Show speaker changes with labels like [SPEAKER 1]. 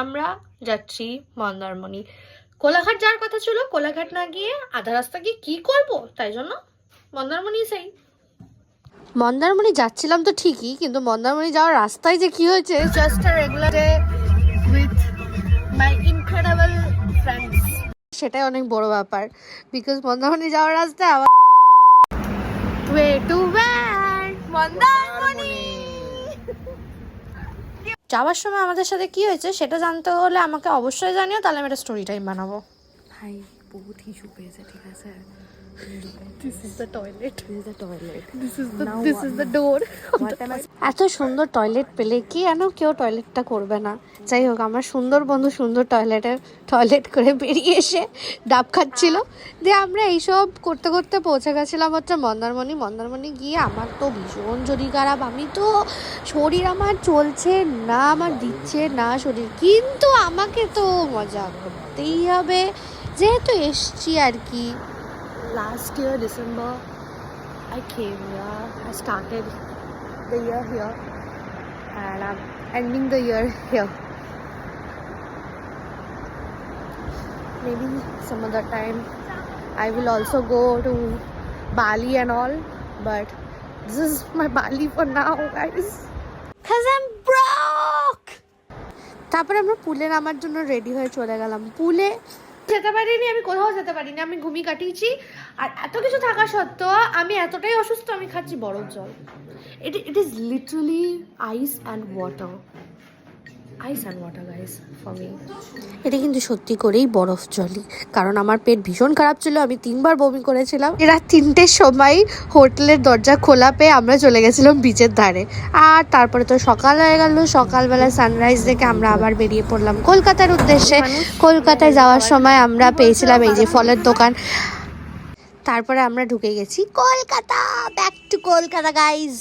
[SPEAKER 1] আমরা যাচ্ছি মন্দারমণি। কোলাঘাট যাওয়ার কথা ছিল, কোলাঘাট না গিয়ে আধা রাস্তা গিয়ে কি করব, তাই জন্য মন্দারমণি সেই। মন্দারমণি যাচ্ছিলাম তো ঠিকই, কিন্তু মন্দারমণি যাওয়ার রাস্তায় যে কি হয়েছে, just a regular day with my incredible friends, সেটাই অনেক বড় ব্যাপার। বিকজ মন্দারমণি যাওয়ার রাস্তায় আবার ওয়ে টু ওয়্যার মন্দারমণি। যাওয়ার সময় আমাদের সাথে কি হয়েছে সেটা জানতে হলে আমাকে অবশ্যই জানিও, তাহলে আমি একটা স্টোরি টাইম বানাবো।
[SPEAKER 2] ভাই বহুত ইস্যু পেয়েছে, ঠিক আছে?
[SPEAKER 1] This is the toilet.
[SPEAKER 2] This is the toilet.
[SPEAKER 1] This is the door. এত সুন্দর টয়লেট পেলে কি কেউ টয়লেটটা করবে না। যাই হোক, আমার সুন্দর বন্ধু সুন্দর টয়লেট করে বেরিয়ে এসে ডাব খাচ্ছিল। দিয়ে আমরা এইসব করতে করতে পৌঁছে গেছিলাম হচ্ছে মন্দারমণি গিয়ে আমার তো ভীষণ শরীর খারাপ। আমি তো শরীর আমার চলছে না, আমার দিচ্ছে না শরীর, কিন্তু আমাকে তো মজা করতেই হবে যেহেতু এসছি আর কি। Last year December I came here, I started the year here and I'm ending the year here. Maybe some other time I will also go to Bali and all, but this is my Bali for now guys, cause I'm broke. তারপরে আমরা পুলে নামার জন্য ready হয়ে চলে গেলাম। পুলে যেতে পারিনি, আমি কোথাও যেতে পারিনি, আমি ঘুমিয়ে কাটিয়েছি। আর এত কিছু থাকা সত্ত্বেও আমি এতটাই অসুস্থ, আমি খাচ্ছি বরফ জল। It is literally ice and water guys for me. এটা কিন্তু সত্যি করেই বরফ জলই, কারণ আমার পেট ভীষণ খারাপ ছিল, আমি 3 বার বমি করেছিলাম। রাত 3টের সময় হোটেলের দরজা খোলা পেয়ে আমরা চলে গেছিলাম বিচের ধারে। আর তারপরে তো সকাল হয়ে গেল, সকালবেলা সানরাইজ দেখে আমরা আবার বেরিয়ে পড়লাম কলকাতার উদ্দেশ্যে। কলকাতায় যাওয়ার সময় আমরা পেয়েছিলাম এই যে ফলের দোকান। তারপরে আমরা ঢুকে গেছি Kolkata, back to Kolkata guys.